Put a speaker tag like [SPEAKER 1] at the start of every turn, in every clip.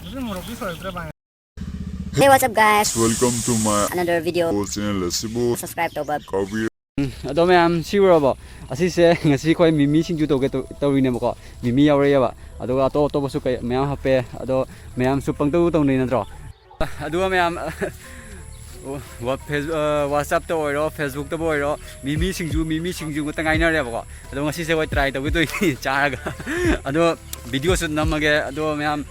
[SPEAKER 1] Hey, what's up guys?
[SPEAKER 2] Welcome to my
[SPEAKER 1] Another video.
[SPEAKER 2] channel Lesibo
[SPEAKER 1] Subscribe to Bob.
[SPEAKER 2] Coffee.
[SPEAKER 3] Ado mayam siwrabo asise ngasi khoi mimi singju toge tawrine bako mimi yawreyaba ado to basu kai mayam hape ado mayam su pangtu tawni nadro ado mayam WhatsApp to oiro Facebook to oiro mimi singju tangai na re bako ado ngasi se wai try tawi to charaga ado video su namage ado mayam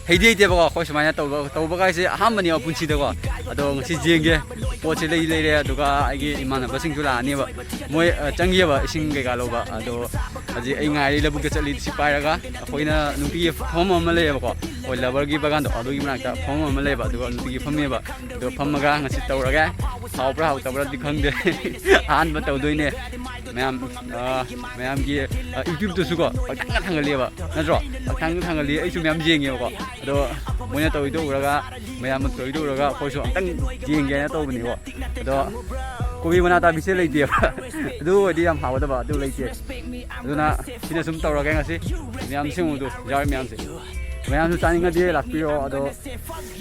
[SPEAKER 3] Hei dia bawa kau semuanya tahu bagai sih ham ni apun sih dewa, atau ngasi jengge, poche lei juga lagi iman apa sing jula ni ba, moi canggih ba sing ke kalau ba, atau aji ingai lebu kecil di sipai raga, aku ina nuti form amalai ba ko, oi labar gi bagan tu, aduh gimana kita form amalai ba, tu nuti form ni ba, tu form maga ngasi tahu raga, tahu berapa dikang deh, an ba tahu tu ini, mayam gi YouTube tu suka, tanggal liya ba, nadro, tanggal liya, itu mayam jengge ba ko. Ado punya tahu itu uraga, mayam tahu itu uraga, kau so anteng jengnya tahu bini kok. Ado kopi mana tak bisa lagi dia, ado dia yang hawa tu bah, ado lagi. Ado na sini semua tahu uraga ngasih, mayam sih mudu, jauh mayam tu tanya dia lapio, ado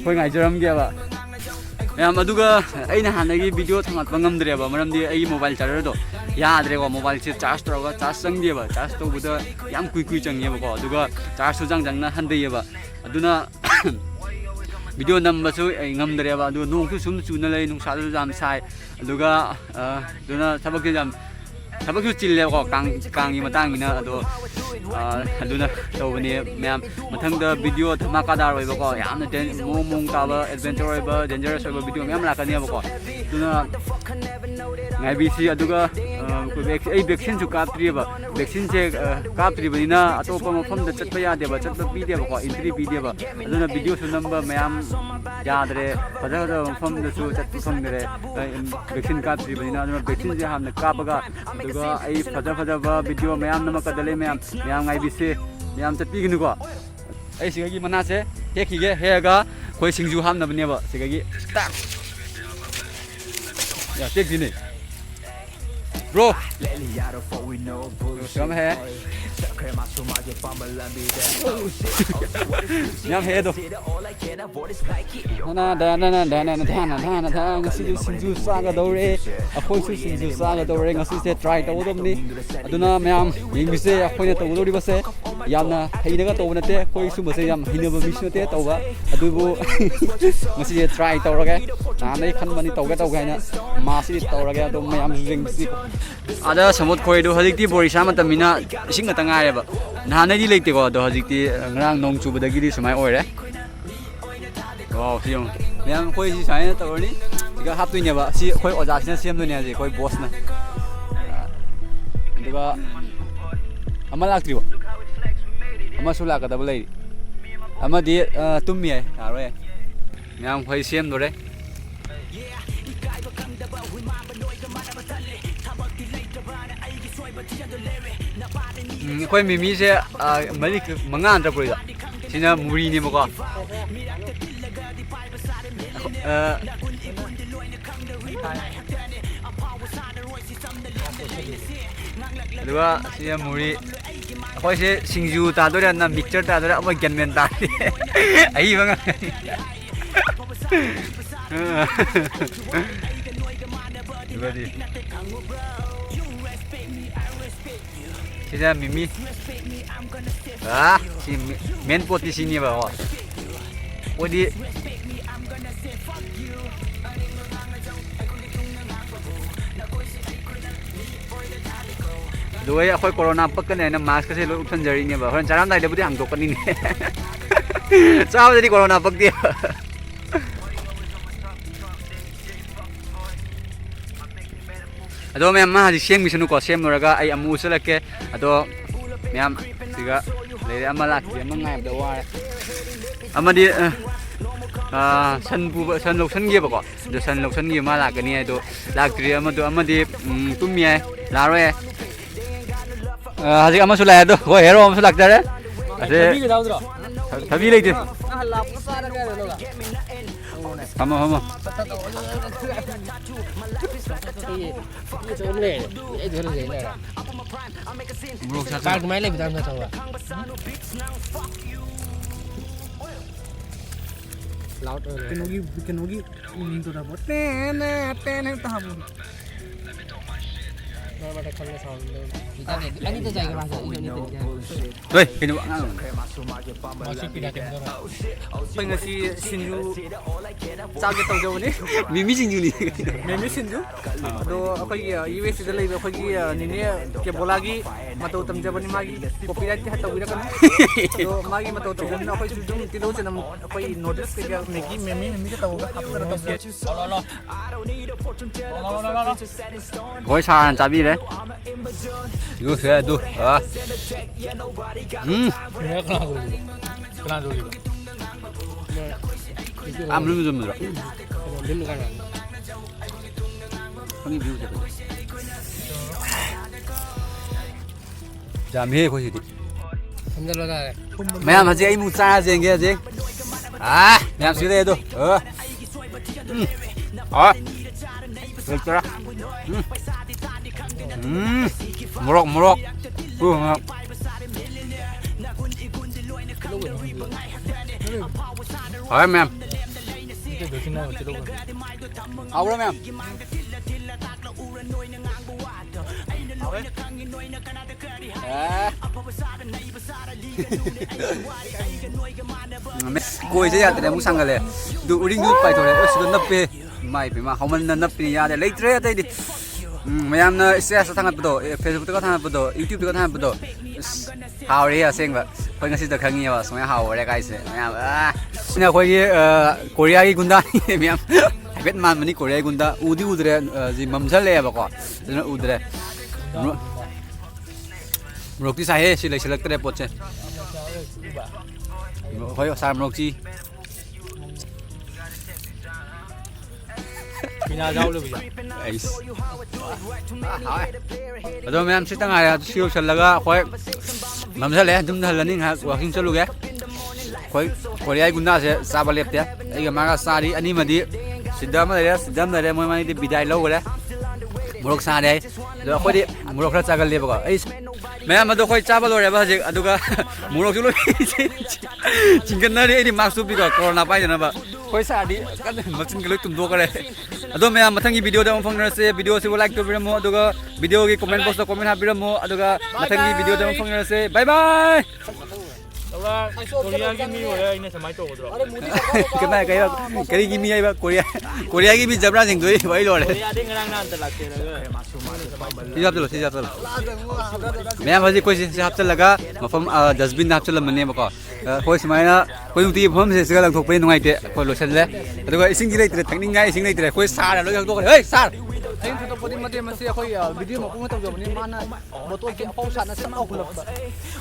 [SPEAKER 3] kau ngai jeram dia bah. Mayam ado ga, ini lagi video sangat pengam dia bah, malam dia ini mobile charger tu. Ya, ada kok mobile sih charge terus charge sang dia bah, charge tu buat yang kui cangnya bah, ado ga charge tu jang na hande dia bah. Aduna video number so ngam dari apa adu nung tu sum nalai nung satu jam sai aduga aduna sabak jam cille ko kang ni matang ina adu aduna tahu ni mayam matang da video dhamaka dar oi ko yamna ten mong ka ba adventure ba dangerous ba video mayam lakani ba ko aduna ngai bisi aduga vaccine ju kapri ba vaccine je kapri ba ina atopa mafam da chatpa ya de ba chatpa pi de ba ko entry pi de ba aduna video su number mayam yaadre fada mafam da su chatpa sam gre vaccine kapri ba ina aduna vaccine je hamna kapaga aduga ai fada ba video mayam namaka dale mayam ngai bisi mayam chatpi gnu ko ai sigagi manase hekige hega koi singju hamna bne ba sigagi start ya take dine bro come here nhắm hết rồi ngasi singju sa ga dore akhoi su singju sa ga dore ngasi se try taw dom ni aduna mayam yingse akhoi na taw dori base yamna heina ga taw nate khoi su base yam heina ba mission te taw ba adubu ngasi se try taw raga na nei khan mani taw ga na ma si taw raga dom mayam jing si ada samut khoi do hajik ti borisa matamina ising ga tangai ba na nei di leite ko do hajik ti ngrang nong chu badagi di samai oi re wow siung mayam khoi si sai taw ni tiga hap tu nya ba si khoi oja sina sem du nya ji khoi boss na duga amalak tri ba ama sula ka da bulai ama di tummi ai aro mayam khoi sem do re khoi mimi se mali mangan ra puri da sina muri ni mo ko dua sina muri khoi se singju ta do na mixture ta do ama genmen ta ai bang dua di sini mimi si main pot di sini bawa di dua ya koi corona pakai na mask kasi lu upan jari ni bawa orang cara nai dapat diangkat ini sama jadi corona pak dia ado mayam ma di siang misunu ko siam noraga ai amu selake ado mayam tiga lere amalak dia mengai da wa amadi san loksan gi ba ko do san loksan gi ma lak ni do lak tri amadi tummi ai la roe hajik ama sulai do ko hero am sulak dare ase thabi leite hama
[SPEAKER 2] loud
[SPEAKER 4] Kenogi into the bot. Ten and tahap.
[SPEAKER 2] ada kalau sound ini tuh jaga bahasa ini
[SPEAKER 3] Woi, kini buat ngang.
[SPEAKER 2] masih pindah ke mana
[SPEAKER 4] Pengasi sinju caget tau jauh ni.
[SPEAKER 3] Mimi singju ni.
[SPEAKER 4] Memi sinju. Do apa ya? US itu lagi apa ya? Nini ke bolagi matau tam jaban ni magi. Copyright ke hatau kan. Do magi matau tam jaban apa sujung tilo cenam apa notice ke dia megi memi ke tahu kan apa tahu.
[SPEAKER 3] Goi sa cabi deh. Iku saya tuh.
[SPEAKER 2] Kena dulu
[SPEAKER 3] Belum belum.
[SPEAKER 2] belum kan
[SPEAKER 3] Kami view je. Jam he koi di.
[SPEAKER 2] Hamzah lada hai
[SPEAKER 3] Maya maji ai mu cha jenge je. Maya sile tu. Lekra. Murok. Hai ma'am.
[SPEAKER 2] itu dosin na chalo
[SPEAKER 3] Ao rồi ma'am. Koi se ya te mu sang le. Du uring du pai thore. Su nap pe mai pe ma homan na nap ni ya de leitre ta di. Mayam na stress thang ap do Facebook ta thang ap do YouTube ta thang ap do. How re ya seng ba. Khoi ngasi da khangi ba so ya how re kai se. Mayam Sina khoi gi Korea gi gunda ni mayam. Bet man mani Korea gunda udi udre ji mamjal le ba ko. Jena udre. Murok ti sai he si lai select tre pot che. Khoi sa murok chi.
[SPEAKER 2] bina jauh lu bisa
[SPEAKER 3] Ais. Ado mayam si tanga ya siu chalaga khoi mamjal le dum dal ning ha walking chalu ge. Khoi Korea gunda se sa ba lep te. Ai ga ma ga sari ani madi sidam da re moi mani di bidai lo gole. Murok sa de. Do khoi di murok ra chagal le ba ko. Ai mayam ado khoi cha ba lo re ba je aduga murok chu lo chingkan na re di maksud bi ko corona pai na ba. Khoi sa di kan machin ge lo tum do ka re. Ado mayam mathangi video da phang na se video se like to biramo aduga video gi comment box da comment ha biramo aduga mathangi video da phang na se bye bye.
[SPEAKER 2] Ora Korea ki mi ora ini samai to bro
[SPEAKER 3] Kenapa kayak kari gini ya Korea gini jabra sing doi wai lo le.
[SPEAKER 2] Korea de ngarang na antar lagte
[SPEAKER 3] Siap dulu. Maya masih koi siap laga mafam dustbin nap chala mane bako. Koi semana koi uti phom se segala thok pe nungai te koi lo sel le. Aduga ising gilai tre thangning ngai ising lai tre koi sar lo jak to hey sar.
[SPEAKER 4] Ayun sa pwede mati masih ako video mo kung matawag mo ni mana botol ke ako sana sa ako